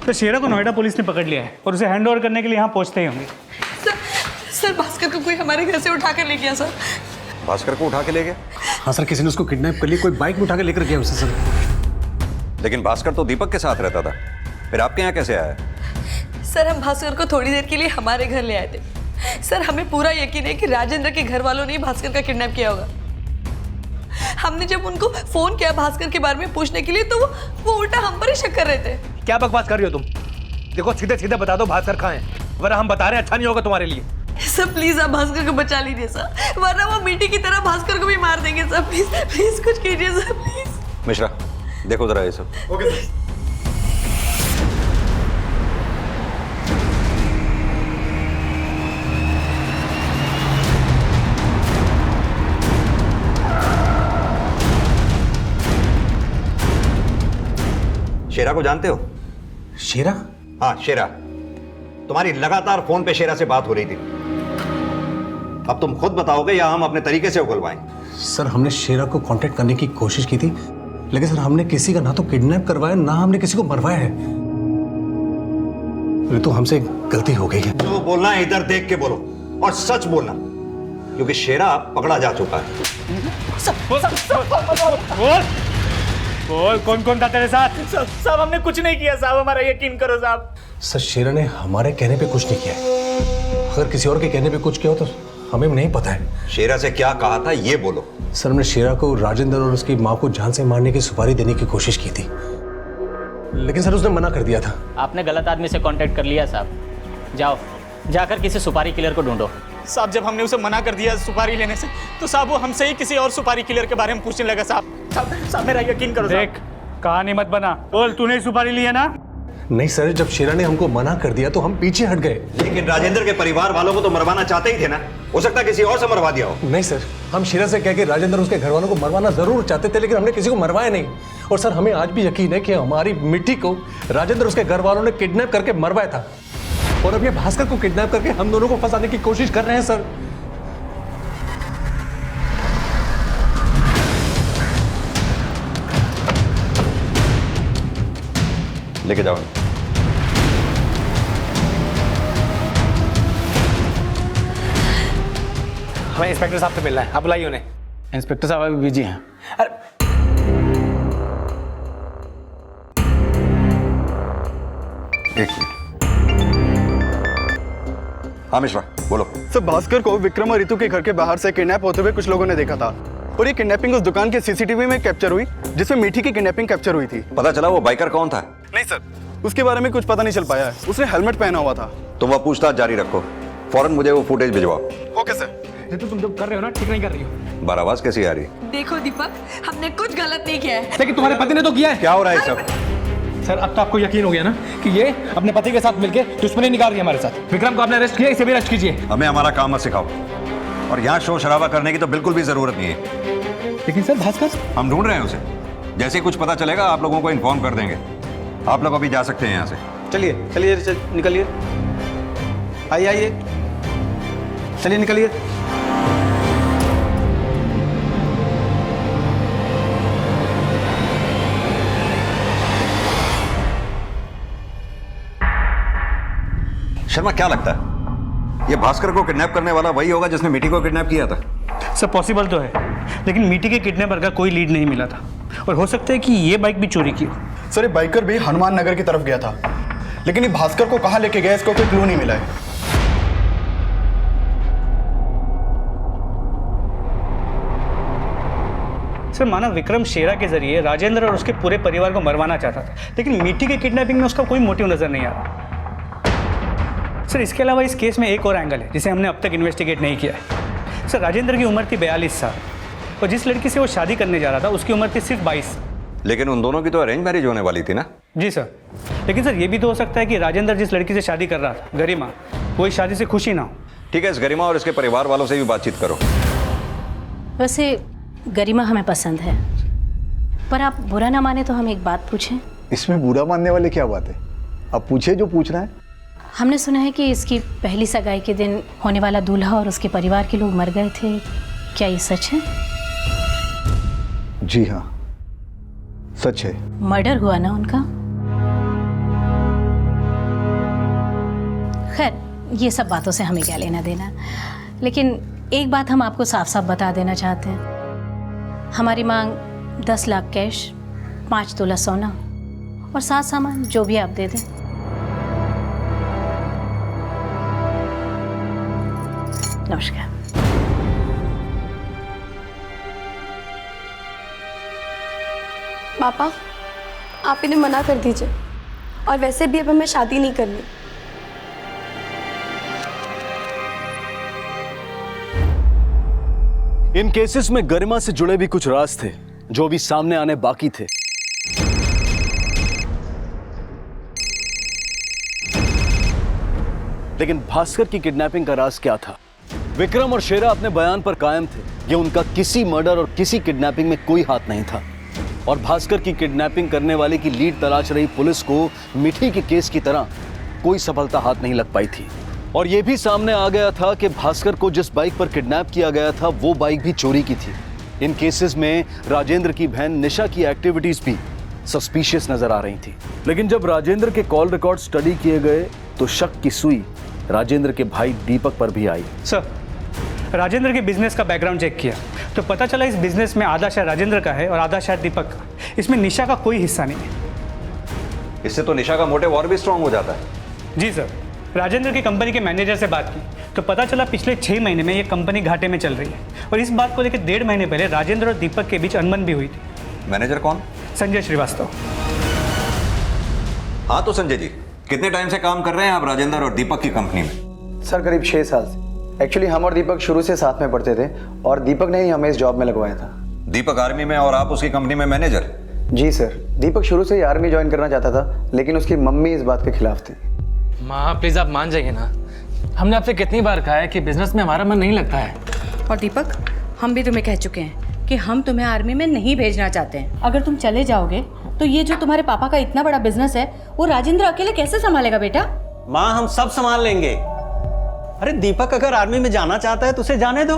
तो शेरा को नोएडा पुलिस ने पकड़ लिया है और उसे हैंड ओवर करने के लिए यहाँ पहुँचते ही होंगे। सर भास्कर को कोई हमारे घर से उठा कर ले गया सर। भास्कर को उठा के ले गया? हाँ सर, किसी ने उसको किडनैप कर लिया, कोई बाइक में उठा के लेकर गया उसे सर। लेकिन भास्कर तो दीपक के साथ रहता था, फिर आपके यहाँ कैसे आया? सर हम भास्कर को थोड़ी देर के लिए हमारे घर ले आए थे। सर हमें पूरा यकीन है कि राजेंद्र के घर वालों ने ही भास्कर का किडनैप किया होगा। हमने जब उनको फोन किया भास्कर के बारे में पूछने के लिए तो वो उल्टा हम पर ही शक कर रहे थे। क्या बकवास कर रही हो तुम? देखो सीधे सीधे बता दो भास्कर कहाँ है, वरना हम बता रहे हैं अच्छा नहीं होगा तुम्हारे लिए। सर प्लीज आप भास्कर को बचा लीजिए सर, वरना वो मिट्टी की तरह भास्कर को भी मार देंगे सर। प्लीज प्लीज कुछ कीजिए सर प्लीज। मिश्रा देखो जरा ये सब। Okay sir. शेरा को जानते हो? शेरा? हाँ शेरा, तुम्हारी लगातार फोन पे शेरा से बात हो रही थी। अब तुम खुद बताओगे या हम अपने तरीके से उगलवाएं? सर हमने शेरा को कांटेक्ट करने की कोशिश की थी, लेकिन सर हमने किसी का ना तो किडनैप करवाया ना हमने किसी को मरवाया है। तो हमसे गलती हो गई है। जो बोलना है इधर देख के बोलो और सच बोलना, क्योंकि शेरा पकड़ा जा चुका है। बोल कौन कौन था तेरे साथ? साहब हमने कुछ नहीं किया साहब, हमारा यकीन करो साहब। सर शेरा ने हमारे कहने पे कुछ नहीं किया है, अगर किसी और के कहने पे कुछ किया हो तो हमें नहीं पता है। शेरा से क्या कहा था ये बोलो। सर हमने शेरा को राजेंद्र और उसकी माँ को जान से मारने की सुपारी देने की कोशिश की थी, लेकिन सर उसने मना कर दिया था। आपने गलत आदमी से कांटेक्ट कर लिया साहब, जाओ जाकर किसी सुपारी किलर को ढूंढो। साहब जब हमने उसे मना कर दिया सुपारी लेने से तो साहब वो हमसे ही किसी और सुपारी किलर के बारे में पूछने लगा। साहब मेरा यकीन करो। देख कहानी मत बना, बोल तूने सुपारी ली है ना? नहीं सर, जब शेरा ने हमको मना कर दिया तो हम पीछे हट गए। लेकिन राजेंद्र के परिवार वालों को तो मरवाना चाहते ही थे ना, हो सकता है किसी और से मरवा दिया हो। नहीं सर, हम शेरा से कह के राजेंद्र उसके घर वालों को मरवाना जरूर चाहते थे, लेकिन हमने किसी को मरवाया नहीं। और सर हमें आज भी यकीन है कि हमारी मिट्टी को राजेंद्र उसके घर वालों ने किडनैप करके मरवाया था, और अब ये भास्कर को किडनैप करके हम दोनों को फंसाने की कोशिश कर रहे हैं सर। लेके जाओ। हमें इंस्पेक्टर साहब से मिलना है, आप बुलाइए उन्हें। इंस्पेक्टर साहब अभी बिजी हैं। अरे एक मिनट। हाँ मिश्रा बोलो। सर भास्कर को विक्रम और रितु के घर के बाहर से किडनैप होते हुए कुछ लोगों ने देखा था, और ये किडनैपिंग उस दुकान के सीसीटीवी में कैप्चर हुई जिसमें मीठी की किडनैपिंग कैप्चर हुई थी। पता चला वो बाइकर कौन था? नहीं सर, उसके बारे में कुछ पता नहीं चल पाया है। उसने हेलमेट पहना हुआ था। तुम वह पूछताछ जारी रखो, फौरन मुझे वो फुटेज भिजवाओ। Okay sir. ये तो तुम जो कर रहे हो ना ठीक नहीं कर रही हो। बार आवाज कैसी आ रही? देखो दीपक हमने कुछ गलत नहीं किया है। लेकिन तुम्हारे पति ने तो किया है। क्या हो रहा है सब? सर अब तो आपको यकीन हो गया ना कि ये अपने पति के साथ मिलकर दुश्मनी निकाल रही है हमारे साथ। विक्रम को आपने अरेस्ट किया, इसे भी अरेस्ट कीजिए। हमें हमारा काम मत सिखाओ, और यहाँ शोर शराबा करने की तो बिल्कुल भी जरूरत नहीं है। लेकिन सर भास्कर, हम ढूंढ रहे हैं उसे, जैसे ही कुछ पता चलेगा आप लोगों को इन्फॉर्म कर देंगे। आप लोग अभी जा सकते हैं यहाँ से। चलिए चलिए निकलिए, आइए आइए, चलिए निकलिए। शर्मा क्या लगता है ये भास्कर को किडनैप करने वाला वही होगा जिसने मीठी को किडनैप किया था? सब पॉसिबल तो है, लेकिन मीठी के किडनैपर का कोई लीड नहीं मिला था, और हो सकता है कि ये बाइक भी चोरी की हो। सर ये बाइकर भी हनुमान नगर की तरफ गया था, लेकिन ये भास्कर को कहाँ लेके गया इसको कोई क्लू नहीं मिला है। सर माना विक्रम शेरा के जरिए राजेंद्र और उसके पूरे परिवार को मरवाना चाहता था, लेकिन मीठी के किडनैपिंग में उसका कोई मोटिव नजर नहीं आ रहा। सर इसके अलावा इस केस में एक और एंगल है जिसे हमने अब तक इन्वेस्टिगेट नहीं किया है। सर राजेंद्र की उम्र थी 42 साल, और जिस लड़की से वो शादी करने जा रहा था उसकी उम्र थी सिर्फ 22। लेकिन उन दोनों की तो अरेंज मैरिज होने वाली थी ना? जी सर, लेकिन सर ये भी तो हो सकता है कि राजेंद्र जिस लड़की से शादी कर रहा था गरिमा, वो इस शादी से खुशी ना हो। ठीक है, इस गरिमा और इसके परिवार वालों से भी बातचीत करो। वैसे गरिमा हमें पसंद है, पर आप बुरा ना माने तो हम एक बात पूछें। इसमें बुरा मानने वाली क्या बात है? अब पूछे जो पूछना है। हमने सुना है कि इसकी पहली सगाई के दिन होने वाला दूल्हा और उसके परिवार के लोग मर गए थे, क्या ये सच है? जी हाँ, सच है। मर्डर हुआ ना उनका? खैर ये सब बातों से हमें क्या लेना देना, लेकिन एक बात हम आपको साफ साफ बता देना चाहते हैं। हमारी मांग 10 लाख कैश, 5 तोला सोना और 7 सामान जो भी आप दे दें। नमस्कार। पापा, आप इन्हें मना कर दीजिए, और वैसे भी अब हमें शादी नहीं करनी। इन केसेस में गरिमा से जुड़े भी कुछ राज थे जो भी सामने आने बाकी थे। लेकिन भास्कर की किडनैपिंग का राज क्या था? विक्रम और शेरा अपने बयान पर कायम थे कि उनका किसी मर्डर और किसी किडनैपिंग में कोई हाथ नहीं था, और भास्कर की किडनैपिंग करने वाले की लीड तलाश रही पुलिस को मिठी के केस की तरह कोई सफलता हाथ नहीं लग पाई थी। और यह भी सामने आ गया था कि भास्कर को जिस बाइक पर किडनैप किया गया था वो बाइक भी चोरी की थी। इन केसेस में राजेंद्र की बहन निशा की एक्टिविटीज भी सस्पिशियस नजर आ रही थी। लेकिन जब राजेंद्र के कॉल रिकॉर्ड स्टडी किए गए तो शक की सुई राजेंद्र के भाई दीपक पर भी आई। सर, राजेंद्र के बिजनेस का बैकग्राउंड चेक किया तो पता चला इस बिजनेस में आधा शेयर राजेंद्र का है और आधा शेयर दीपक का। इसमें निशा का कोई हिस्सा नहीं है। इससे तो निशा का मोटिव और भी स्ट्रांग हो जाता है। जी सर, राजेंद्र की कंपनी के मैनेजर से बात की तो पता चला पिछले 6 महीने में ये कंपनी घाटे में चल रही है, और इस बात को लेकर 1.5 महीने पहले राजेंद्र और दीपक के बीच अनबन भी हुई थी। मैनेजर कौन? संजय श्रीवास्तव। हाँ तो संजय जी, कितने टाइम से काम कर रहे हैं आप राजेंद्र और दीपक की कंपनी में? सर करीब 6 साल से। एक्चुअली हम और दीपक शुरू से साथ में पढ़ते थे, और दीपक ने ही हमें इस जॉब में लगवाया था। दीपक आर्मी में और आप उसकी कंपनी में मैनेजर? जी सर, दीपक शुरू से ही आर्मी ज्वाइन करना चाहता था, लेकिन उसकी मम्मी इस बात के खिलाफ थी। माँ प्लीज आप मान जाइए ना, हमने आपसे कितनी बार कहा है कि बिजनेस में हमारा मन नहीं लगता है। और दीपक, हम भी तुम्हें कह चुके हैं कि हम तुम्हें आर्मी में नहीं भेजना चाहते हैं। अगर तुम चले जाओगे तो ये जो तुम्हारे पापा का इतना बड़ा बिजनेस है वो राजेंद्र अकेले कैसे संभालेगा बेटा? माँ हम सब संभाल लेंगे। अरे दीपक अगर आर्मी में जाना चाहता है तो उसे जाने दो।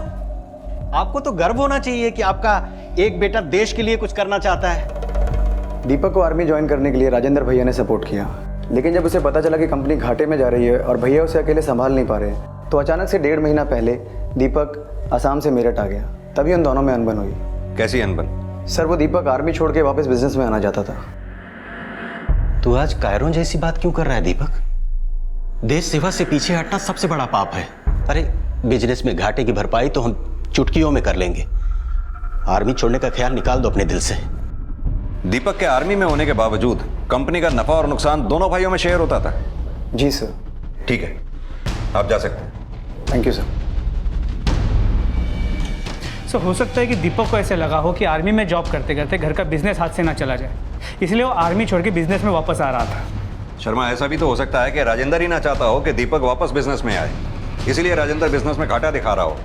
आपको तो गर्व होना चाहिए कि आपका एक बेटा देश के लिए कुछ करना चाहता है। दीपक को आर्मी ज्वाइन करने के लिए राजेंद्र भैया ने सपोर्ट किया, लेकिन जब उसे पता चला कि कंपनी घाटे में जा रही है और भैया उसे अकेले संभाल नहीं पा रहे, तो अचानक से 1.5 महीना पहले दीपक असम से मेरठ आ गया। तभी उन दोनों में अनबन हुई। कैसी अनबन? सर वो दीपक आर्मी छोड़ के वापस बिजनेस में आना चाहता था। तू आज कायरों जैसी बात क्यों कर रहा है दीपक? देश सेवा से पीछे हटना सबसे बड़ा पाप है। अरे बिजनेस में घाटे की भरपाई तो हम चुटकियों में कर लेंगे। आर्मी छोड़ने का ख्याल निकाल दो अपने दिल से। दीपक के आर्मी में होने के बावजूद कंपनी का नफा और नुकसान दोनों भाइयों में शेयर होता था? जी सर। ठीक है, आप जा सकते हैं। Thank you sir. सो हो सकता है कि दीपक को ऐसे लगा हो कि आर्मी में जॉब करते करते घर का बिजनेस हाथ से ना चला जाए, इसलिए वो आर्मी छोड़ के बिजनेस में वापस आ रहा था। शर्मा, ऐसा भी तो हो सकता है कि राजेंद्र ही ना चाहता हो कि दीपक वापस बिजनेस में आए, इसलिए राजेंद्र बिजनेस में घाटा दिखा रहा हो।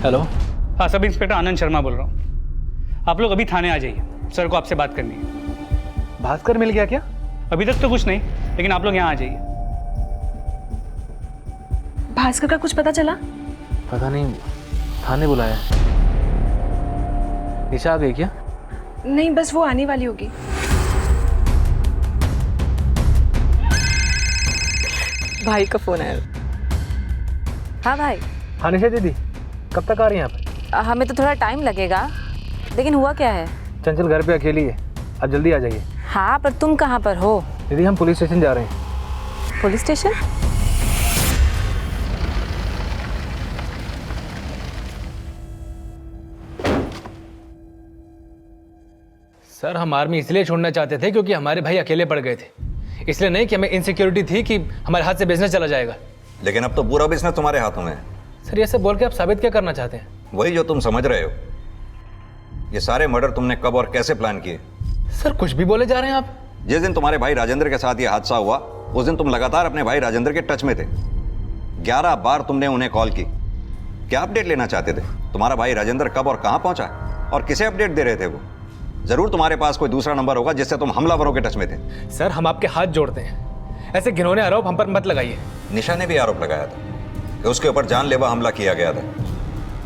हेलो। हाँ, सब इंस्पेक्टर आनंद शर्मा बोल रहा हूँ। आप लोग अभी थाने आ जाइए, सर को आपसे बात करनी है। भास्कर मिल गया क्या? अभी तक तो कुछ नहीं, लेकिन आप लोग यहाँ आ जाइए। भास्कर का कुछ पता चला? पता नहीं, थाने बुलाया। निशा आ गई क्या? नहीं, बस वो आने वाली होगी। भाई का फोन आया। हाँ भाई। हाँ निशा दीदी, कब तक आ रही हैं आप? हमें तो थोड़ा टाइम लगेगा, लेकिन हुआ क्या है? चंचल घर पे अकेली है, आप जल्दी आ जाइए। हाँ पर तुम कहाँ पर हो? दीदी हम पुलिस स्टेशन जा रहे हैं। Police station? सर हम आर्मी इसलिए छोड़ना चाहते थे क्योंकि हमारे भाई अकेले पड़ गए थे, इसलिए नहीं कि हमें इनसिक्योरिटी थी कि हमारे हाथ से बिजनेस चला जाएगा। लेकिन अब तो पूरा बिजनेस तुम्हारे हाथों में है। सर ये सब बोल के आप साबित क्या करना चाहते हैं? वही जो तुम समझ रहे हो। ये सारे मर्डर तुमने कब और कैसे प्लान किए? सर कुछ भी बोले जा रहे हैं आप। जिस दिन तुम्हारे भाई राजेंद्र के साथ ये हादसा हुआ उस दिन तुम लगातार अपने भाई राजेंद्र के टच में थे। 11 बार तुमने उन्हें कॉल की। क्या अपडेट लेना चाहते थे? तुम्हारा भाई राजेंद्र कब और कहाँ पहुंचा और किसे अपडेट दे रहे थे वो? जरूर तुम्हारे पास कोई दूसरा नंबर होगा जिससे तुम हमलावरों के टच में थे। सर हम आपके हाथ जोड़ते हैं, ऐसे घिनौने आरोप हम पर मत लगाइए। निशा ने भी आरोप लगाया था कि उसके ऊपर जानलेवा हमला किया गया था।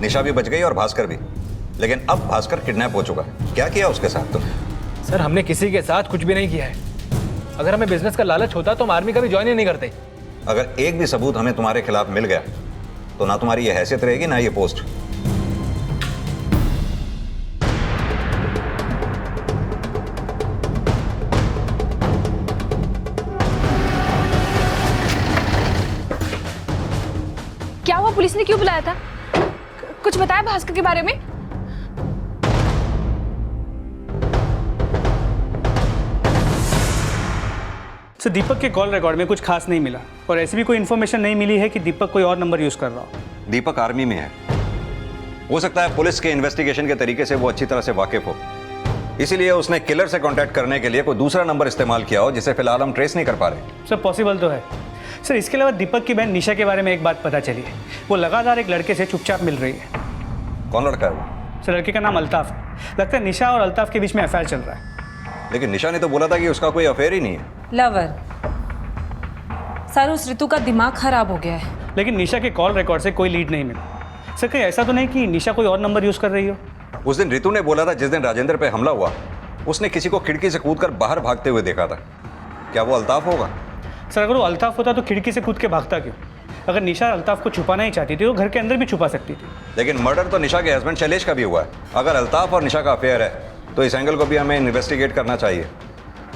निशा भी बच गई और भास्कर भी, लेकिन अब भास्कर किडनैप हो चुका है। क्या किया उसके साथ तुमने? सर हमने किसी के साथ कुछ भी नहीं किया है। अगर हमें बिजनेस का लालच होता तो हम आर्मी का भी ज्वाइन ही नहीं करते। अगर एक भी सबूत हमें तुम्हारे खिलाफ मिल गया तो ना तुम्हारी ये हैसियत रहेगी ना ये पोस्ट। क्या हुआ? पुलिस ने क्यों बुलाया था? कुछ बताया भास्कर के बारे में? सर दीपक के कॉल रिकॉर्ड में कुछ खास नहीं मिला और ऐसी भी कोई इन्फॉर्मेशन नहीं मिली है कि दीपक कोई और नंबर यूज कर रहा हो। दीपक आर्मी में है, हो सकता है पुलिस के इन्वेस्टिगेशन के तरीके से वो अच्छी तरह से वाकिफ हो, इसीलिए उसने किलर से कांटेक्ट करने के लिए कोई दूसरा नंबर इस्तेमाल किया हो जिसे फिलहाल हम ट्रेस नहीं कर पा रहे। सर पॉसिबल तो है। सर इसके अलावा दीपक की बहन निशा के बारे में एक बात पता चली है, वो लगातार एक लड़के से चुपचाप मिल रही है। कौन लड़का है वो? सर लड़के का नाम अल्ताफ है। लगता है निशा और अल्ताफ के बीच में अफेयर चल रहा है। लेकिन निशा ने तो बोला था कि उसका कोई अफेयर ही नहीं है। लवर सर, उस ऋतु का दिमाग खराब हो गया है। लेकिन निशा के कॉल रिकॉर्ड से कोई लीड नहीं मिला। सर कहीं ऐसा तो नहीं कि निशा कोई और नंबर यूज कर रही हो? उस दिन ऋतु ने बोला था जिस दिन राजेंद्र पे हमला हुआ उसने किसी को खिड़की से कूदकर बाहर भागते हुए देखा था। क्या वो अल्ताफ होगा? सर अगर वो अल्ताफ होता तो खिड़की से कूद के भागता क्यों? अगर निशा अल्ताफ को छुपाना ही चाहती थी तो घर के अंदर भी छुपा सकती थी। लेकिन मर्डर तो निशा के हस्बैंड शैलेश का भी हुआ है। अगर अल्ताफ और निशा का अफेयर है तो इस एंगल को भी हमें इन्वेस्टिगेट करना चाहिए।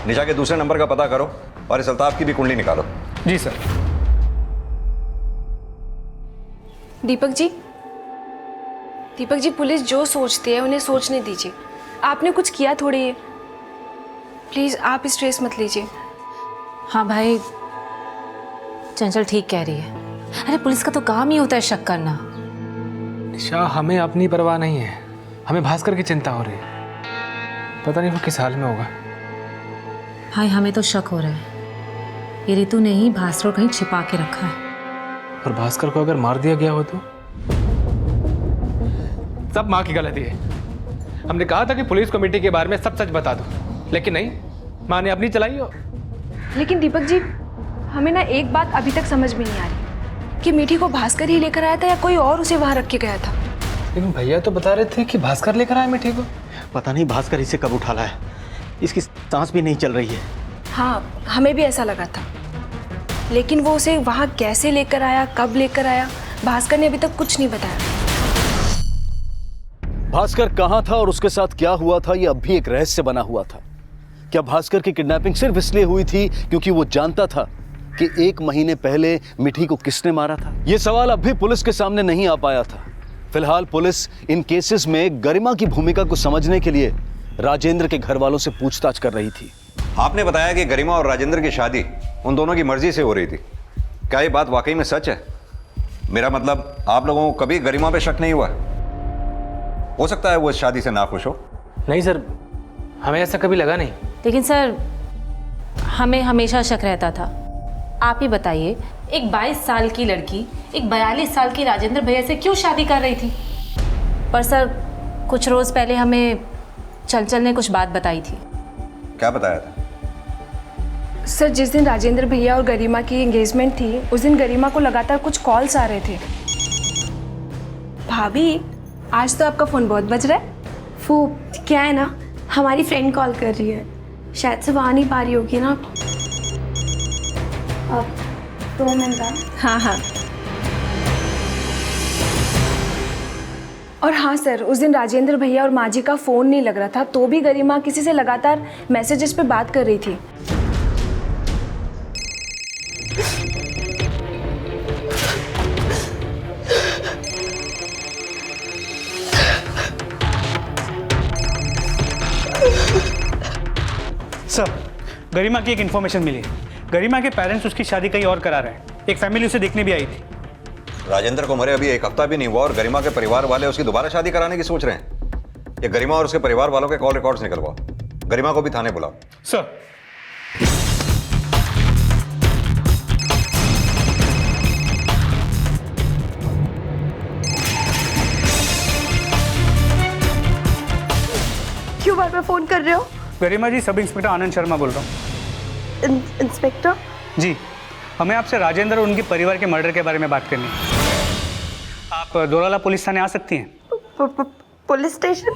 निशा के दूसरे नंबर का पता करो और इस अल्ताफ की भी कुंडली निकालो। जी सर। दीपक जी पुलिस जो सोचती है उन्हें सोचने दीजिए। आपने कुछ किया थोड़ी है, प्लीज आप स्ट्रेस मत लीजिए। हाँ भाई, चंचल ठीक कह रही है। अरे पुलिस का तो काम ही होता है शक करना। निशा, हमें अपनी परवाह नहीं है, हमें भास्कर की चिंता हो रही है। पता नहीं वो किस हाल में होगा। भाई हमें तो शक हो रहा है ये ऋतु ने ही भास्कर को कहीं छिपा के रखा है। और भास्कर को अगर मार दिया गया हो तो? सब माँ की गलती है। हमने कहा था कि पुलिस कमेटी के बारे में सब सच बता दो, लेकिन नहीं, माँ ने अपनी चलाई हो। लेकिन दीपक जी, हमें ना एक बात अभी तक समझ में नहीं आ रही कि मीठी को भास्कर ही लेकर आया था या कोई और उसे वहां रख के गया था। लेकिन भैया तो बता रहे थे कि भास्कर लेकर आया मीठी को। पता नहीं भास्कर इसे कब उठा लाया, इसकी सांस भी नहीं चल रही है। हाँ, हमें भी ऐसा लगा था, लेकिन वो उसे वहां कैसे लेकर आया, कब लेकर आया, भास्कर ने अभी तक कुछ नहीं बताया। भास्कर कहाँ था और उसके साथ क्या हुआ था, यह अब भी एक रहस्य बना हुआ था। क्या भास्कर की किडनैपिंग सिर्फ इसलिए हुई थी क्योंकि वो जानता था कि 1 महीने पहले मिठी को किसने मारा था? यह सवाल अब भी पुलिस के सामने नहीं आ पाया था। फिलहाल पुलिस इन केसेस में गरिमा की भूमिका को समझने के लिए राजेंद्र के घर वालों से पूछताछ कर रही थी। आपने बताया कि गरिमा और राजेंद्र की शादी उन दोनों की मर्जी से हो रही थी। क्या ये बात वाकई में सच है? मेरा मतलब, आप लोगों को कभी गरिमा पे शक नहीं हुआ? हो सकता है वो इस शादी से नाखुश हो। नहीं सर, हमें ऐसा कभी लगा नहीं। लेकिन सर हमें हमेशा शक रहता था। आप ही बताइए, एक 22 साल की लड़की एक 42 साल की राजेंद्र भैया से क्यों शादी कर रही थी? पर सर कुछ रोज पहले हमें चंचल ने कुछ बात बताई थी। क्या बताया था? सर जिस दिन राजेंद्र भैया और गरिमा की एंगेजमेंट थी उस दिन गरिमा को लगातार कुछ कॉल्स आ रहे थे। भाभी, आज तो आपका फ़ोन बहुत बज रहा है। वो क्या है ना, हमारी फ्रेंड कॉल कर रही है, शायद से वहाँ नहीं पा रही होगी ना। अब 2 मिनट। हाँ हाँ। और हाँ सर, उस दिन राजेंद्र भैया और माँ जी का फ़ोन नहीं लग रहा था, तो भी गरिमा किसी से लगातार मैसेजेस पे बात कर रही थी। सर गरिमा की एक इन्फॉर्मेशन मिली है। गरिमा के पेरेंट्स उसकी शादी कहीं और करा रहे हैं। एक फैमिली उसे देखने भी आई थी। राजेंद्र को मरे अभी 1 हफ्ता भी नहीं हुआ और गरिमा के परिवार वाले उसकी दोबारा शादी कराने की सोच रहे हैं। ये गरिमा और उसके परिवार वालों के कॉल रिकॉर्ड्स निकलवाओ। गरिमा को भी थाने बुलाओ। सर क्यों बार-बार फोन कर रहे हो? गरिमा जी, सब इंस्पेक्टर आनंद शर्मा बोल रहा हूँ। इंस्पेक्टर जी, हमें आपसे राजेंद्र और उनके परिवार के मर्डर के बारे में बात करनी है। आप दोराला पुलिस थाने आ सकती हैं? Police station?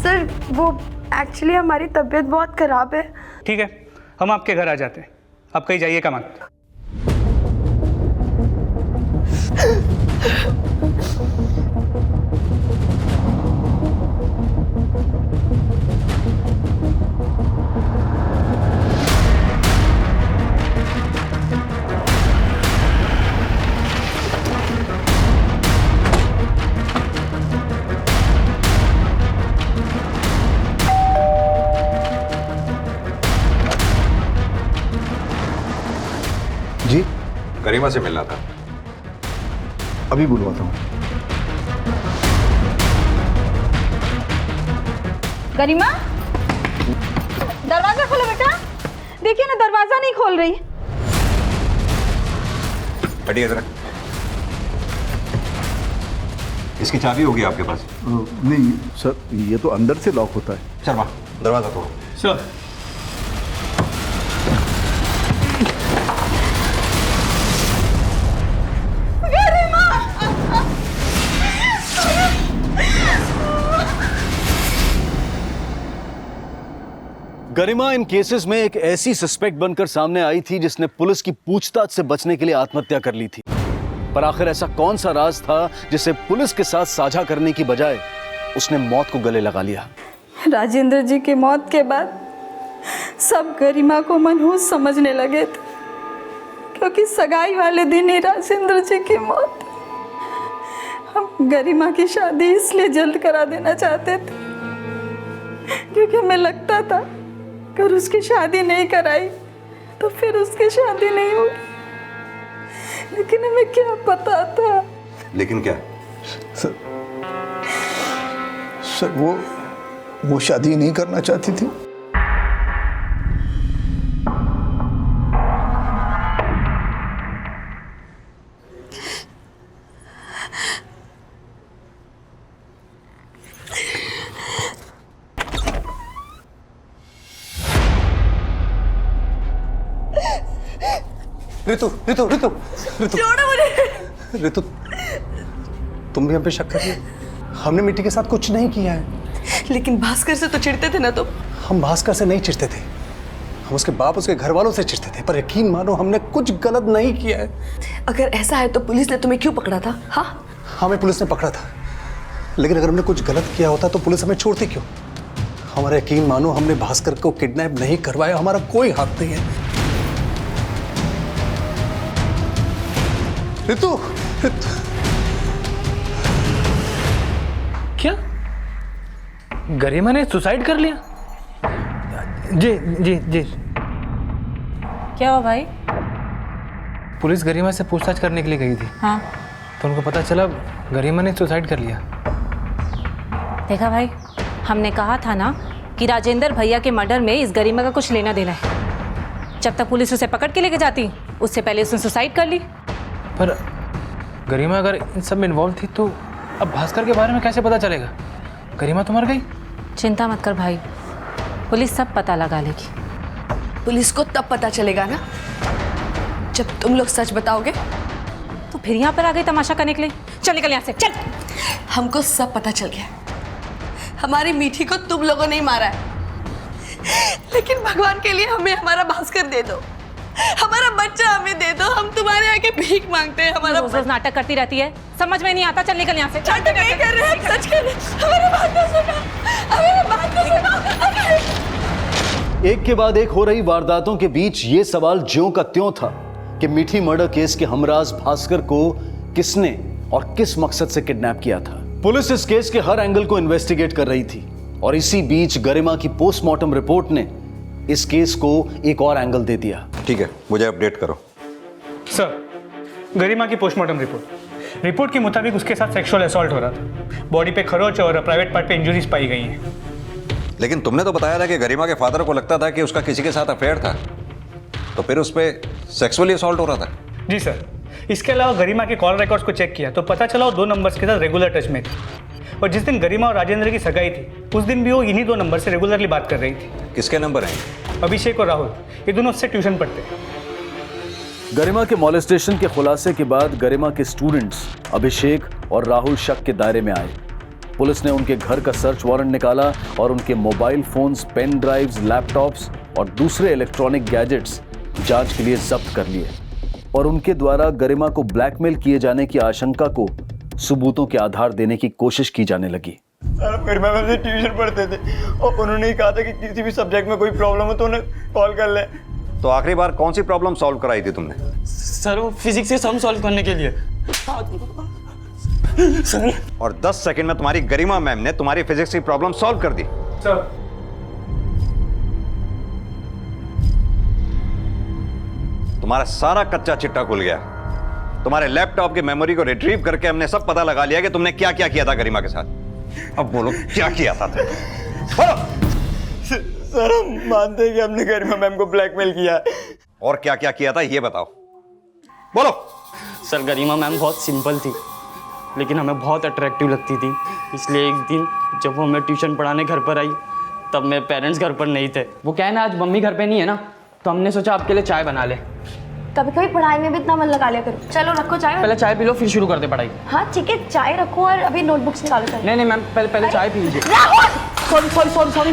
सर वो एक्चुअली हमारी तबीयत बहुत ख़राब है। ठीक है, हम आपके घर आ जाते हैं, आप कहीं जाइएगा मत। जी गरिमा से मिलना था। अभी बुलवाता हूँ। गरिमा, दरवाजा खोलो बेटा। देखिए ना, दरवाजा नहीं खोल रही। हटिए जरा। इसकी चाबी होगी आपके पास? नहीं सर, ये तो अंदर से लॉक होता है। शर्मा, दरवाजा तोड़ो। सर, गरिमा इन केसेस में एक ऐसी सस्पेक्ट बनकर सामने आई थी जिसने पुलिस की पूछताछ से बचने के लिए आत्महत्या कर ली थी। पर आखिर ऐसा कौन सा राज था जिसे पुलिस के साथ साझा करने की बजाय उसने मौत को गले लगा लिया? राजेंद्र जी की मौत के बाद सब गरिमा को मनहूस समझने लगे थे, क्योंकि सगाई वाले दिन ही राजेंद्र जी की मौत। हम गरिमा की शादी इसलिए जल्द करा देना चाहते थे क्योंकि हमें लगता था अगर उसकी शादी नहीं कराई तो फिर उसकी शादी नहीं होगी। लेकिन हमें क्या पता था। लेकिन क्या? सर वो शादी नहीं करना चाहती थी। ऋतु ऋतु ऋतु ऋतु छोड़ो मुझे। ऋतु, तुम भी हम पे शक कर रही हो? हमने मिट्टी के साथ कुछ नहीं किया है। लेकिन भास्कर से तो चिढ़ते थे ना तुम? हम भास्कर से नहीं चिढ़ते थे, हम उसके बाप उसके घर वालों से चिढ़ते थे। पर यकीन मानो, हमने कुछ गलत नहीं किया है। अगर ऐसा है तो पुलिस ने तुम्हें क्यों पकड़ा था? हाँ, हमें पुलिस ने पकड़ा था, लेकिन अगर हमने कुछ गलत किया होता तो पुलिस हमें छोड़ती क्यों? हमारा यकीन मानो, हमने भास्कर को किडनैप नहीं करवाया, हमारा कोई हाथ नहीं है। ऋतु, क्या गरिमा ने सुसाइड कर लिया? जी जी जी। क्या हुआ भाई? पुलिस गरिमा से पूछताछ करने के लिए गई थी। हाँ, तो उनको पता चला गरिमा ने सुसाइड कर लिया। देखा भाई, हमने कहा था ना कि राजेंद्र भैया के मर्डर में इस गरिमा का कुछ लेना देना है। जब तक पुलिस उसे पकड़ के लेके जाती, उससे पहले उसने सुसाइड कर ली। पर गरिमा अगर इन सब में इन्वॉल्व थी तो अब भास्कर के बारे में कैसे पता चलेगा? गरिमा तो मर गई। चिंता मत कर भाई, पुलिस सब पता लगा लेगी। पुलिस को तब पता चलेगा ना जब तुम लोग सच बताओगे। तो फिर यहाँ पर आ गई तमाशा करने के लिए? चल निकल यहाँ से, चल। हमको सब पता चल गया, हमारी मीठी को तुम लोगों ने ही मारा है। लेकिन भगवान के लिए हमें हमारा भास्कर दे दो, हमारा बच्चा हमें दे दो। हम तुम्हारे आगे भीख मांगते हैं। हमारा रोज रोज नाटक करती रहती है, समझ में नहीं आता। चल निकल यहाँ से। नाटक नहीं कर रहे हैं, सच कर रहे हैं। हमारी बात तो सुनो, हमारी बात तो सुनो। एक के बाद एक हो रही वारदातों के बीच ये सवाल ज्यों का त्यों था कि मीठी मर्डर केस के हमराज भास्कर को किसने और किस मकसद से किडनैप किया था। पुलिस इस केस के हर एंगल को इन्वेस्टिगेट कर रही थी और इसी बीच गरिमा की पोस्टमार्टम रिपोर्ट ने इस केस को एक और एंगल दे दिया। ठीक है, मुझे अपडेट करो। सर, गरिमा की पोस्टमार्टम रिपोर्ट के मुताबिक उसके साथ सेक्सुअल असॉल्ट हो रहा था। बॉडी पे खरोच और प्राइवेट पार्ट पे इंजरीज पाई गई हैं। लेकिन तुमने तो बताया था कि गरिमा के फादर को लगता था कि उसका किसी के साथ अफेयर था, तो फिर उस पर सेक्सुअली असॉल्ट हो रहा था? जी सर, इसके अलावा गरिमा के कॉल रिकॉर्ड्स को चेक किया तो पता चला वो 2 नंबर्स के साथ रेगुलर टच में थी। और जिस दिन गरिमा और राजेंद्र की सगाई थी उस दिन भी वो इन्हीं 2 नंबर से रेगुलरली बात कर रही थी। किसके नंबर हैं? अभिषेक और राहुल, ये दोनों उससे ट्यूशन पढ़ते हैं। गरिमा के मॉलेस्टेशन के खुलासे के बाद गरिमा के स्टूडेंट्स अभिषेक और राहुल शक के दायरे में आए। पुलिस ने उनके घर का सर्च वारंट निकाला और उनके mobile phones, pen drives, laptops और दूसरे इलेक्ट्रॉनिक गैजेट्स जांच के लिए जब्त कर लिए और उनके द्वारा गरिमा को ब्लैकमेल किए जाने की आशंका को सबूतों के आधार देने की कोशिश की जाने लगी। सर फिर मैं वैसे ट्यूशन पढ़ते थे और उन्होंने ही कहा था कि किसी भी सब्जेक्ट में कोई प्रॉब्लम हो तो उन्हें कॉल कर ले। तो आखिरी बार कौन सी प्रॉब्लम सॉल्व कराई थी तुमने? सर वो फिजिक्स के सम सॉल्व करने के लिए। सर और 10 सेकंड में तुम्हारी गरिमा मैम ने तुम्हारी फिजिक्स की प्रॉब्लम सॉल्व कर दी। सर तुम्हारा सारा कच्चा चिट्टा खुल गया। तुम्हारे लैपटॉप की मेमोरी को रिट्रीव करके हमने सब पता लगा लिया कि तुमने क्या क्या किया था गरिमा के साथ। अब बोलो क्या किया था तुमने? बोलो। सर हम मानते हैं कि हमने गरिमा मैम को ब्लैकमेल किया है। और क्या क्या किया था ये बताओ, बोलो। सर गरिमा मैम बहुत सिंपल थी लेकिन हमें बहुत अट्रैक्टिव लगती थी, इसलिए एक दिन जब वो हमें ट्यूशन पढ़ाने घर पर आई तब मेरे पेरेंट्स घर पर नहीं थे। वो क्या है ना, आज मम्मी घर पे नहीं है ना, तो हमने सोचा आपके लिए चाय बना ले। कभी कभी पढ़ाई में भी इतना मन लगा लिया करो। चलो रखो चाय। पहले चाय पी लो फिर शुरू करते पढ़ाई। हाँ ठीक है, चाय रखो और अभी नोटबुक्स निकालो। चलो। नहीं मैम, पहले चाय पी लीजिए। Sorry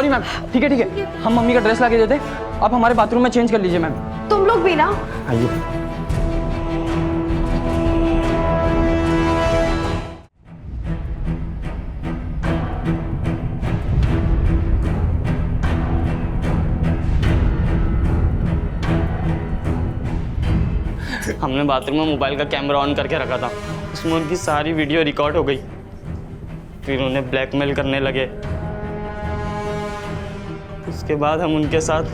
ma'am. ठीक है, हम मम्मी का ड्रेस ला के देते, आप हमारे बाथरूम में चेंज कर लीजिए मैम। तुम लोग भी ना। आइए। हमने बाथरूम में मोबाइल का कैमरा ऑन करके रखा था, उसमें उनकी सारी वीडियो रिकॉर्ड हो गई। फिर उन्हें ब्लैकमेल करने लगे। उसके बाद हम उनके साथ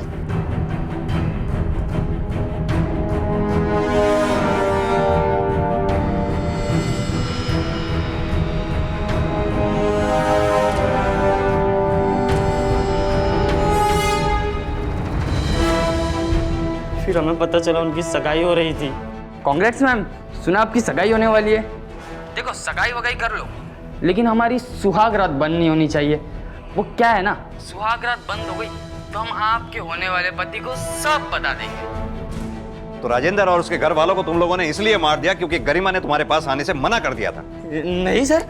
फिर हमें पता चला उनकी सगाई हो रही थी। कांग्रेट्स मैम, सुना आपकी सगाई होने वाली है। देखो सगाई वगाई कर लो लेकिन हमारी सुहाग रात बंद नहीं होनी चाहिए। वो क्या है ना, सुहाग रात बंद हो गई तो हम आपके होने वाले पति को सब बता देंगे। तो राजेंद्र और उसके घर वालों को तुम लोगों ने इसलिए मार दिया क्योंकि गरिमा ने तुम्हारे पास आने से मना कर दिया था? नहीं सर,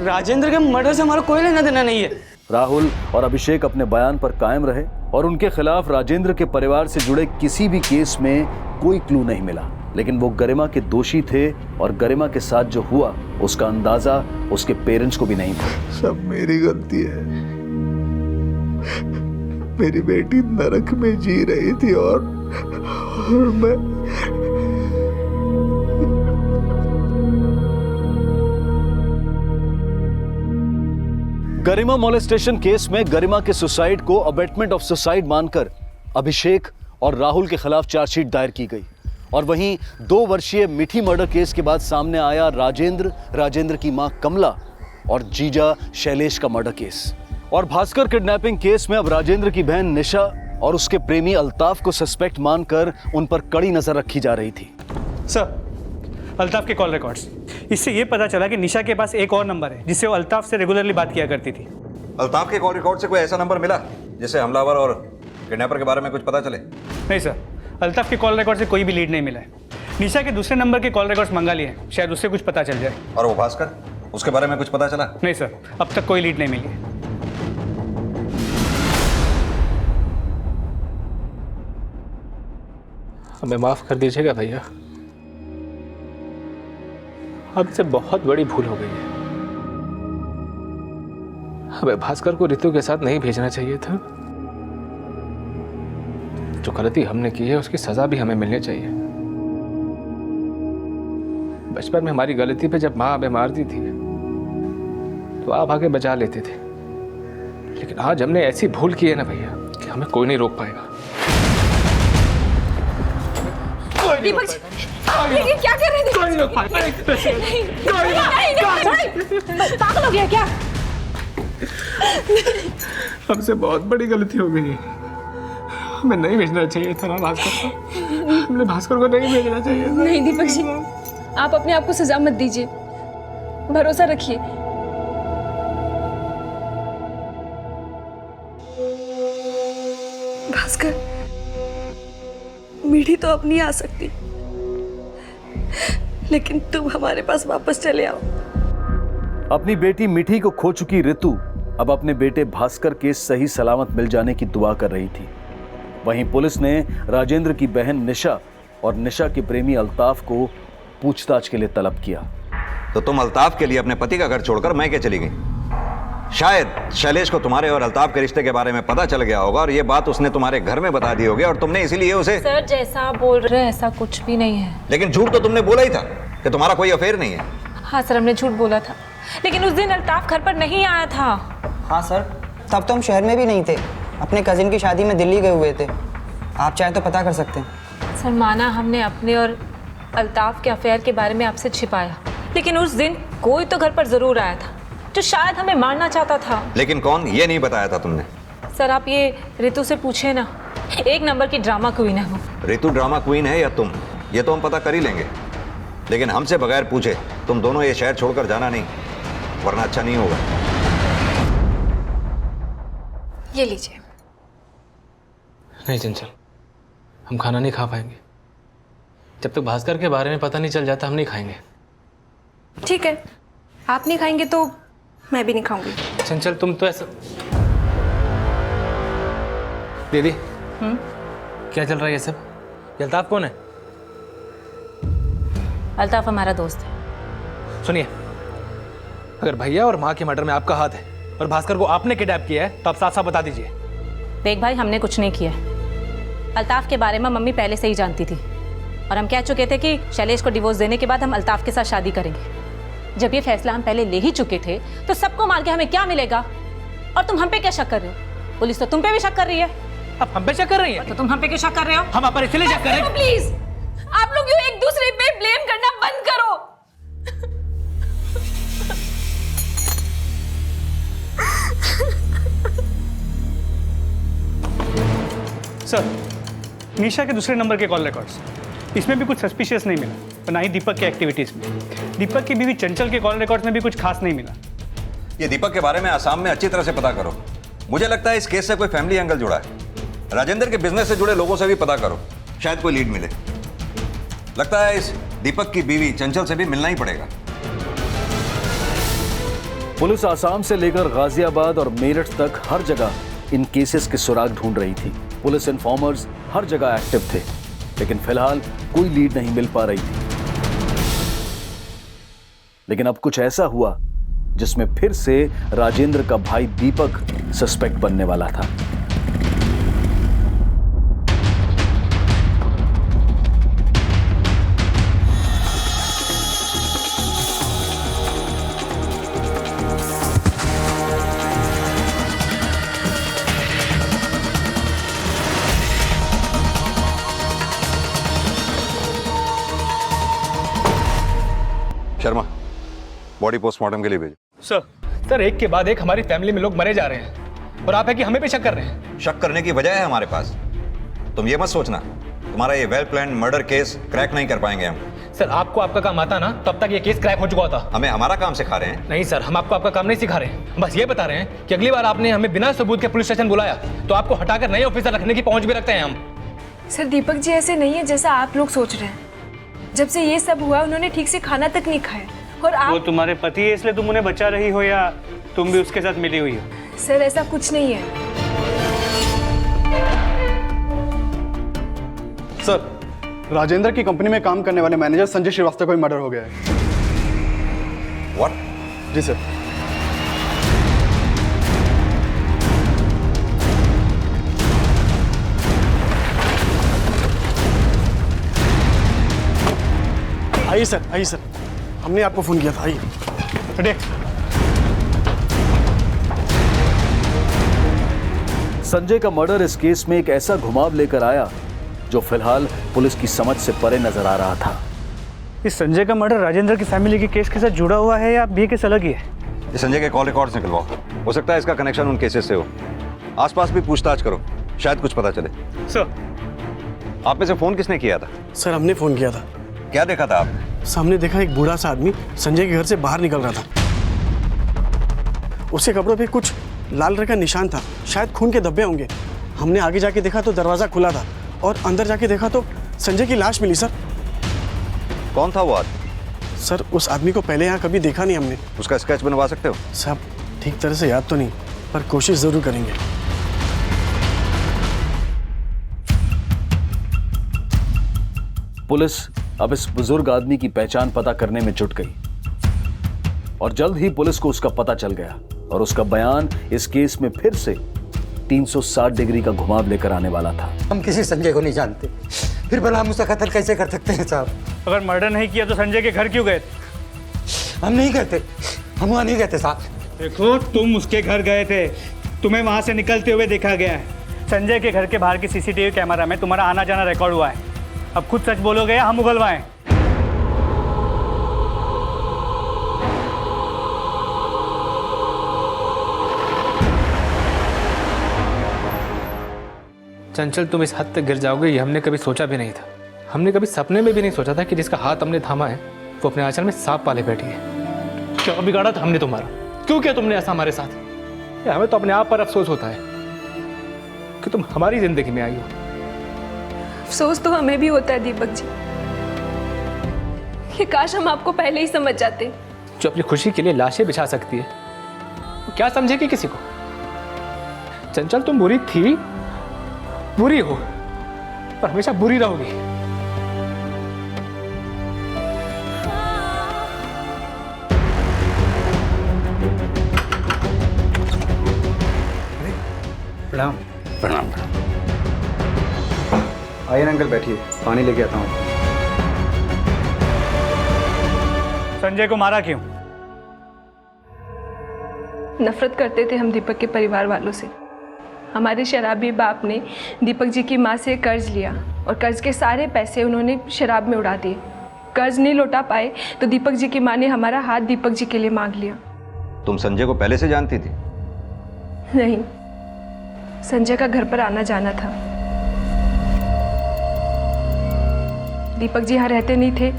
राजेंद्र के मर्डर से हमारा कोई लेना देना नहीं है। राहुल और अभिषेक अपने बयान पर कायम रहे और उनके खिलाफ राजेंद्र के परिवार से जुड़े किसी भी केस में कोई क्लू नहीं मिला, लेकिन वो गरिमा के दोषी थे और गरिमा के साथ जो हुआ उसका अंदाजा उसके पेरेंट्स को भी नहीं था। सब मेरी गलती है। मेरी बेटी नरक में जी रही थी और मैं गरिमा मोलेस्टेशन केस में गरिमा के सुसाइड को अबेटमेंट ऑफ सुसाइड मानकर अभिषेक और राहुल के खिलाफ चार्जशीट दायर की गई और वहीं 2 वर्षीय मिठी मर्डर केस के बाद सामने आया राजेंद्र की मां कमला और जीजा शैलेश का मर्डर केस। और भास्कर किडनैपिंग केस में अब राजेंद्र की बहन निशा और उसके प्रेमी अल्ताफ को सस्पेक्ट मानकर उन पर कड़ी नजर रखी जा रही थी। सर, अल्ताफ के कॉल रिकॉर्ड्स, इससे ये पता चला कि निशा के पास एक और नंबर है जिससे वो अल्ताफ से रेगुलरली बात किया करती थी। अल्ताफ के कॉल रिकॉर्ड से कोई ऐसा नंबर मिला जिससे हमलावर और किडनैपर के बारे में कुछ पता चले? नहीं सर, अल्ताफ के कॉल रिकॉर्ड से कोई भी लीड नहीं मिला है। निशा के दूसरे नंबर के कॉल रिकॉर्ड्स मंगा लिए हैं, शायद उससे कुछ पता चल जाए। और वो भास्कर, उसके बारे में कुछ पता चला? नहीं सर, अब तक कोई लीड नहीं मिली है। हमें माफ कर दीजिएगा भैया, हमसे बहुत बड़ी भूल हो गई है। हमें भास्कर को रितु के साथ नहीं भेजना चाहिए था। जो गलती हमने की है उसकी सजा भी हमें मिलनी चाहिए। बचपन में हमारी गलती पे जब माँ हमें मारती थी तो आप आके बचा लेते थे, लेकिन आज हमने ऐसी भूल की है ना भैया कि हमें कोई नहीं रोक पाएगा। दीपक जी, ये क्या कर रहे हैं? कोई नहीं, पागल हो गया क्या? हमसे बहुत बड़ी गलती हो गई। हमें नहीं भेजना चाहिए था ना भास्कर को। हमने भास्कर को नहीं भेजना चाहिए था। नहीं दीपक जी, आप अपने आप को सजा मत दीजिए, भरोसा रखिए। भास्कर, मीठी तो अब नहीं आ सकती, लेकिन तुम हमारे पास वापस चले आओ। अपनी बेटी मिठी को खो चुकी रितु अब अपने बेटे भास्कर के सही सलामत मिल जाने की दुआ कर रही थी। वहीं पुलिस ने राजेंद्र की बहन निशा और निशा के प्रेमी अल्ताफ को पूछताछ के लिए तलब किया। तो तुम अल्ताफ के लिए अपने पति का घर छोड़कर मैके चली गई। शायद शैलेश को तुम्हारे और अल्ताफ के रिश्ते के बारे में पता चल गया होगा और ये बात उसने तुम्हारे घर में बता दी होगी और तुमने इसीलिए उसे। सर जैसा आप बोल रहे हैं ऐसा कुछ भी नहीं है। लेकिन झूठ तो तुमने बोला ही था कि तुम्हारा कोई अफेयर नहीं है। हाँ सर हमने झूठ बोला था, लेकिन उस दिन अल्ताफ घर पर नहीं आया था। हाँ सर, तब तो हम शहर में भी नहीं थे, अपने कजिन की शादी में दिल्ली गए हुए थे। आप चाहे तो पता कर सकते हैं। सर माना हमने अपने और अल्ताफ के अफेयर के बारे में आपसे छिपाया, लेकिन उस दिन कोई तो घर पर जरूर आया था जो शायद हमें मारना चाहता था। लेकिन कौन, ये नहीं बताया था तुमने। सर आप ये ऋतु से पूछे ना, एक नंबर की ड्रामा क्वीन है वो। ऋतु ड्रामा क्वीन है या तुम, ये तो हम पता कर ही लेंगे, लेकिन हमसे बगैर पूछे तुम दोनों ये शहर छोड़कर जाना नहीं, वरना अच्छा नहीं होगा। ये लीजिए। नहीं चंचल, हम खाना नहीं खा पाएंगे। जब तक भास्कर के बारे में पता नहीं चल जाता हम नहीं खाएंगे। ठीक है, आप नहीं खाएंगे तो मैं भी नहीं खाऊंगी। चंचल तुम तो ऐसा। दीदी क्या चल रहा है ये सब? ये अल्ताफ कौन है? अल्ताफ हमारा दोस्त है। सुनिए, अगर भैया और माँ के मर्डर में आपका हाथ है और भास्कर को आपने किडनैप किया है तो आप साफ साफ बता दीजिए। देख भाई हमने कुछ नहीं किया। अल्ताफ के बारे में मम्मी पहले से ही जानती थी और हम कह चुके थे कि शैलेश को डिवोर्स देने के बाद हम अल्ताफ के साथ शादी करेंगे। जब ये फैसला हम पहले ले ही चुके थे तो सबको मार के हमें क्या मिलेगा? और तुम हम पे क्या शक कर रहे हो? पुलिस तो तुम पे भी शक कर रही है। अब हम पे शक कर रही है तो तुम हम पे क्यों शक कर रहे हो? हम आप पर इसलिए शक कर रहे हैं। प्लीज आप लोग क्यों एक दूसरे पे ब्लेम करना बंद करो। सर, निशा के दूसरे नंबर के कॉल रिकॉर्ड्स, इसमें भी कुछ सस्पिशियस नहीं मिला और ना ही दीपक की एक्टिविटीज में। दीपक की बीवी चंचल के कॉल रिकॉर्ड्स में भी कुछ खास नहीं मिला। ये दीपक के बारे में आसाम में अच्छी तरह से पता करो। मुझे लगता है इस केस से कोई फैमिली एंगल जुड़ा है। राजेंद्र के बिजनेस से जुड़े लोगों से भी पता करो, शायद कोई लीड मिले। लगता है इस दीपक की बीवी चंचल से भी मिलना ही पड़ेगा। पुलिस आसाम से लेकर गाजियाबाद और मेरठ तक हर जगह इन केसेस के सुराग ढूंढ रही थी। पुलिस इन्फॉर्मर्स हर जगह एक्टिव थे, लेकिन फिलहाल कोई लीड नहीं मिल पा रही थी। लेकिन अब कुछ ऐसा हुआ जिसमें फिर से राजेंद्र का भाई दीपक सस्पेक्ट बनने वाला था। शर्मा, बॉडी पोस्टमार्टम के लिए भेजो। सर एक के बाद एक हमारी फैमिली में लोग मरे जा रहे हैं और आप है कि हमें पे शक कर रहे हैं। शक करने की वजह है हमारे पास। तुम ये मत सोचना तुम्हारा ये well plan murder case crack नहीं कर पाएंगे हम। सर आपको आपका काम आता ना, तब तक ये केस क्रैक हो चुका होता। हमें हमारा काम सिखा रहे हैं? नहीं सर, हम आपको आपका काम नहीं सिखा रहे हैं। बस ये बता रहे हैं कि अगली बार आपने हमें बिना सबूत के पुलिस स्टेशन बुलाया तो आपको हटाकर नए ऑफिसर रखने की पहुंच भी रखते हैं हम। सर दीपक जी ऐसे नहीं है जैसा आप लोग सोच रहे हैं। जब से ये सब हुआ उन्होंने ठीक से खाना तक नहीं खाया। और आप वो तुम्हारे पति है इसलिए तुम उन्हें बचा रही हो या तुम भी उसके साथ मिली हुई हो? सर ऐसा कुछ नहीं है। सर, राजेंद्र की कंपनी में काम करने वाले मैनेजर संजय श्रीवास्तव का मर्डर हो गया है। व्हाट? जी सर। आइए सर, आइए सर, हमने आपको फोन किया था। आइए। संजय का मर्डर इस केस में एक ऐसा घुमाव लेकर आया जो फिलहाल पुलिस की समझ से परे नजर आ रहा था। इस संजय का मर्डर राजेंद्र की फैमिली के केस के साथ जुड़ा हुआ है या ये केस अलग ही है? इस संजय के कॉल रिकॉर्ड्स निकलवाओ, हो सकता है इसका कनेक्शन उन केसेस से हो। आसपास भी पूछताछ करो, शायद कुछ पता चले। सर, आप में से फोन किसने किया था? सर हमने फोन किया था। क्या देखा था आपने? सामने देखा एक बूढ़ा सा आदमी संजय के घर से बाहर निकल रहा था। उसके कपड़ों पे कुछ लाल रंग का निशान था, शायद खून के धब्बे होंगे। हमने आगे जाके देखा तो दरवाजा खुला था और अंदर जाके देखा तो संजय की लाश मिली। सर कौन था वो आदमी? सर उस आदमी को पहले यहाँ कभी देखा नहीं हमने। उसका स्केच बनवा सकते हो? साहब ठीक तरह से याद तो नहीं। पर कोशिश ज़रूर करेंगे। पुलिस अब इस बुजुर्ग आदमी की पहचान पता करने में जुट गई और जल्द ही पुलिस को उसका पता चल गया और उसका बयान इस केस में फिर से 360 डिग्री का घुमाव लेकर आने वाला था। हम किसी संजय को नहीं जानते, फिर भला हम उसका कत्ल कैसे कर सकते हैं साहब? अगर मर्डर नहीं किया तो संजय के घर क्यों गए? हम नहीं कहते, हम वहाँ नहीं कहते साहब। देखो, तुम उसके घर गए थे, तुम्हें वहां से निकलते हुए देखा गया है। संजय के घर के बाहर की सीसीटीवी कैमरा में तुम्हारा आना जाना रिकॉर्ड हुआ है। अब खुद सच बोलोगे या हम उगलवाएं? चंचल, तुम इस हद तक गिर जाओगे ये हमने कभी सोचा भी नहीं था। हमने कभी सपने में भी नहीं सोचा था कि जिसका हाथ हमने थामा है वो अपने आंचल में सांप पाले बैठी है। क्या बिगाड़ा था हमने तुम्हारा? क्यों किया तुमने ऐसा हमारे साथ? हमें तो अपने आप पर अफसोस होता है कि तुम हमारी जिंदगी में आई हो। अफसोस तो हमें भी होता है दीपक जी, कि काश हम आपको पहले ही समझ जाते। जो अपनी खुशी के लिए लाशें बिछा सकती है वो क्या समझेगी किसी को? चंचल, तुम बुरी थी, बुरी हो और हमेशा बुरी रहोगी। प्रणाम। प्रणाम। आइए अंकल, बैठिए, पानी लेके आता हूँ। संजय को मारा क्यों? नफरत करते थे हम दीपक के परिवार वालों से। हमारे शराबी बाप ने दीपक जी की माँ से कर्ज लिया और कर्ज के सारे पैसे उन्होंने शराब में उड़ा दिए। कर्ज नहीं लौटा पाए तो दीपक जी की माँ ने हमारा हाथ दीपक जी के लिए मांग लिया। तुम संजय को पहले से जानती थी? नहीं, संजय का घर पर आना जाना था। दीपक जी यहाँ रहते नहीं थे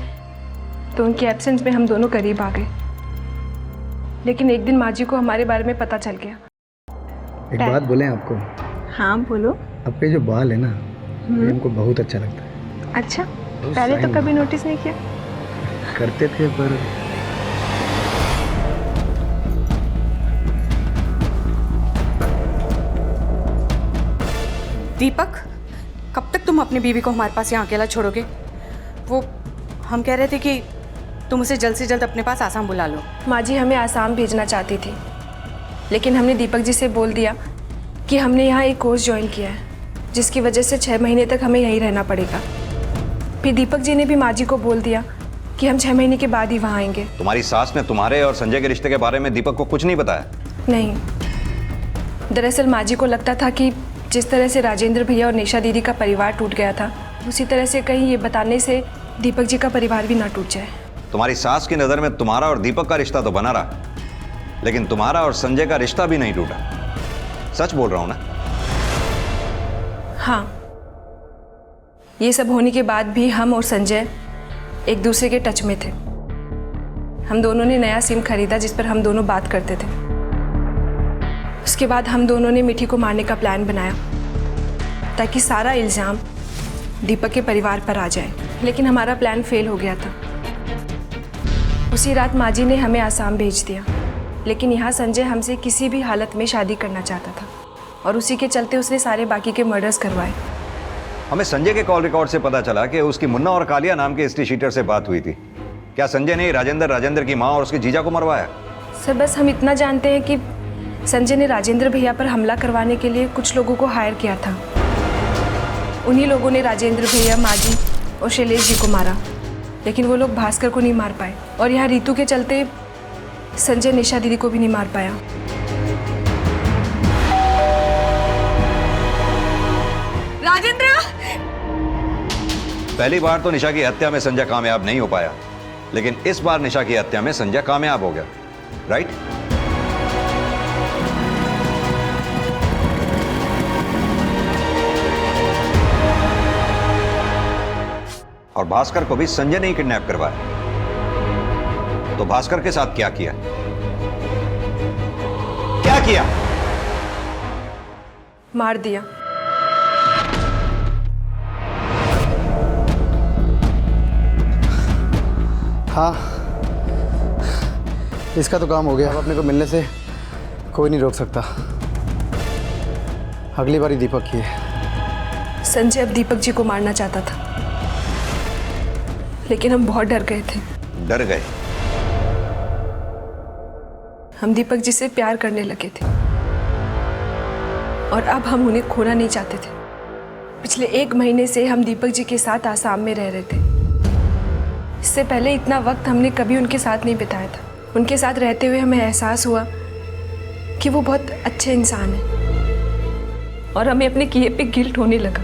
तो उनके एब्सेंस में हम दोनों करीब आ गए। लेकिन एक दिन माँ जी को हमारे बारे में पता चल गया। एक बात बोलें आपको? हाँ बोलो। आपके जो बाल है ना, ये हमको बहुत अच्छा लगता है। अच्छा, पहले तो कभी नोटिस नहीं किया? करते थे पर दीपक, कब तक तुम अपनी बीवी को हमारे पास यहाँ अकेला छोड़ोगे? वो हम कह रहे थे कि तुम उसे जल्द से जल्द अपने पास आसाम बुला लो। माँ जी हमें आसाम भेजना चाहती थी, लेकिन हमने दीपक जी से बोल दिया कि हमने यहाँ एक कोर्स ज्वाइन किया है जिसकी वजह से 6 महीने तक हमें यहीं रहना पड़ेगा। फिर दीपक जी ने भी माँ जी को बोल दिया कि हम 6 महीने के बाद ही वहाँ आएंगे। तुम्हारी सास ने तुम्हारे और संजय के रिश्ते के बारे में दीपक को कुछ नहीं बताया? नहीं, दरअसल माँ जी को लगता था कि जिस तरह से राजेंद्र भैया और निशा दीदी का परिवार टूट गया था, उसी तरह से कहीं ये बताने से दीपक जी का परिवार भी ना टूट जाए। तुम्हारी सास की नज़र में तुम्हारा और दीपक का रिश्ता तो बना रहा, लेकिन तुम्हारा और संजय का रिश्ता भी नहीं टूटा। सच बोल रहा हूं ना? हाँ, ये सब होने के बाद भी हम और संजय एक दूसरे के टच में थे। हम दोनों ने नया सिम खरीदा जिस पर हम दोनों बात करते थे। उसके बाद हम दोनों ने मिठी को मारने का प्लान बनाया ताकि सारा इल्ज़ाम दीपक के परिवार पर आ जाए, लेकिन हमारा प्लान फेल हो गया था। उसी रात माँ जी ने हमें आसाम भेज दिया, लेकिन यहाँ संजय हमसे किसी भी हालत में शादी करना चाहता था और उसी के चलते उसने सारे बाकी के मर्डर्स करवाए। हमें संजय के कॉल रिकॉर्ड से पता चला कि उसकी मुन्ना और कालिया नाम के हिस्ट्री शीटर से बात हुई थी। क्या संजय ने राजेंद्र की माँ और उसके जीजा को मरवाया? सर, बस हम इतना जानते हैं कि संजय ने राजेंद्र भैया पर हमला करवाने के लिए कुछ लोगों को हायर किया था। उन्हीं लोगों ने राजेंद्र भैया, माँ जी और शैलेश जी को मारा, लेकिन वो लोग भास्कर को नहीं मार पाए और यहाँ रीतू के चलते संजय निशा दीदी को भी नहीं मार पाया। राजेंद्र! पहली बार तो निशा की हत्या में संजय कामयाब नहीं हो पाया, लेकिन इस बार निशा की हत्या में संजय कामयाब हो गया, राइट? और भास्कर को भी संजय ने ही किडनैप करवाया। तो भास्कर के साथ क्या किया? क्या किया? मार दिया। हाँ, इसका तो काम हो गया। अब अपने को मिलने से कोई नहीं रोक सकता। अगली बारी दीपक की है। संजय अब दीपक जी को मारना चाहता था, लेकिन हम बहुत डर गए थे। डर गए? हम दीपक जी से प्यार करने लगे थे और अब हम उन्हें खोना नहीं चाहते थे। पिछले 1 महीने से हम दीपक जी के साथ आसाम में रह रहे थे। इससे पहले इतना वक्त हमने कभी उनके साथ नहीं बिताया था। उनके साथ रहते हुए हमें एहसास हुआ कि वो बहुत अच्छे इंसान हैं और हमें अपने किए पे गिल्ट होने लगा।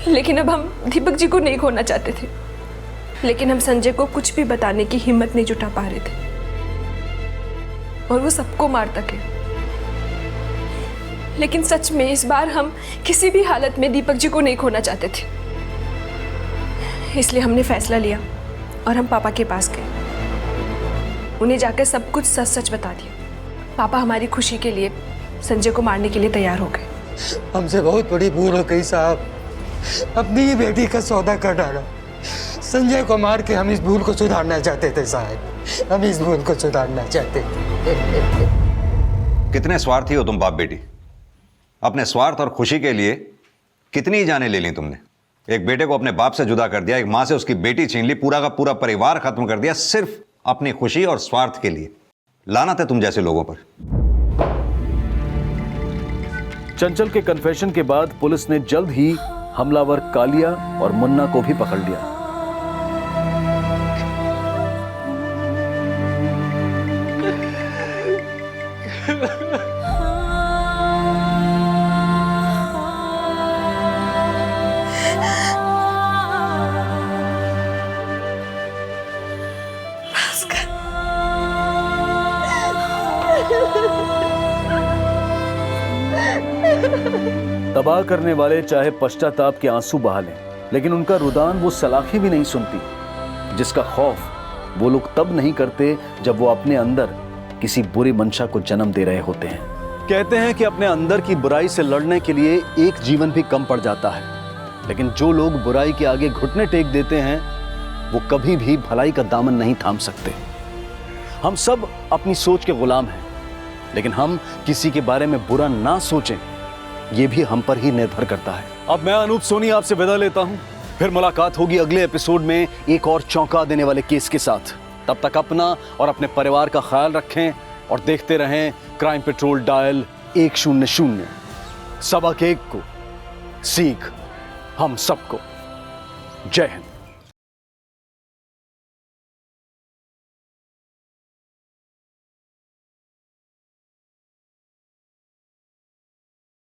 लेकिन अब हम दीपक जी को नहीं खोना चाहते थे, लेकिन हम संजय को कुछ भी बताने की हिम्मत नहीं जुटा पा रहे थे और वो सबको मारता गया। लेकिन सच में इस बार हम किसी भी हालत में दीपक जी को नहीं खोना चाहते थे, इसलिए हमने फैसला लिया और हम पापा के पास गए। उन्हें जाकर सब कुछ सच सच बता दिया। पापा हमारी खुशी के लिए संजय को मारने के लिए तैयार हो गए। हमसे बहुत बड़ी भूल हो गई साहब, अपनी ही बेटी का सौदा कर डाला। संजय को मार के हम इस भूल को सुधारना चाहते थे साहब, हम इस भूल को सुधारना चाहते थे। कितने स्वार्थी हो तुम बाप बेटी। अपने स्वार्थ और खुशी के लिए कितनी जानें ले ली तुमने। एक बेटे को अपने बाप से जुदा कर दिया, एक मां से उसकी बेटी छीन ली, पूरा का पूरा परिवार खत्म कर दिया, सिर्फ अपनी खुशी और स्वार्थ के लिए। लानत है तुम जैसे लोगों पर। चंचल के कन्फेशन के बाद पुलिस ने जल्द ही हमलावर कालिया और मुन्ना को भी पकड़ लिया। तबाह करने वाले चाहे पश्चाताप के आंसू बहा लें, लेकिन उनका रुदान वो सलाखें भी नहीं सुनती, जिसका खौफ वो लोग तब नहीं करते जब वो अपने अंदर किसी बुरी मंशा को जन्म दे रहे होते हैं। कहते हैं कि अपने अंदर की बुराई से लड़ने के लिए एक जीवन भी कम पड़ जाता है, लेकिन जो लोग बुराई के आगे घुटने टेक देते हैं वो कभी भी भलाई का दामन नहीं थाम सकते। हम सब अपनी सोच के गुलाम हैं, लेकिन हम किसी के बारे में बुरा ना सोचें ये भी हम पर ही निर्भर करता है। अब मैं अनूप सोनी आपसे विदा लेता हूं, फिर मुलाकात होगी अगले एपिसोड में एक और चौंका देने वाले केस के साथ। तब तक अपना और अपने परिवार का ख्याल रखें और देखते रहें क्राइम पेट्रोल डायल 100। सबक एक को, सीख हम सबको। जय हिंद।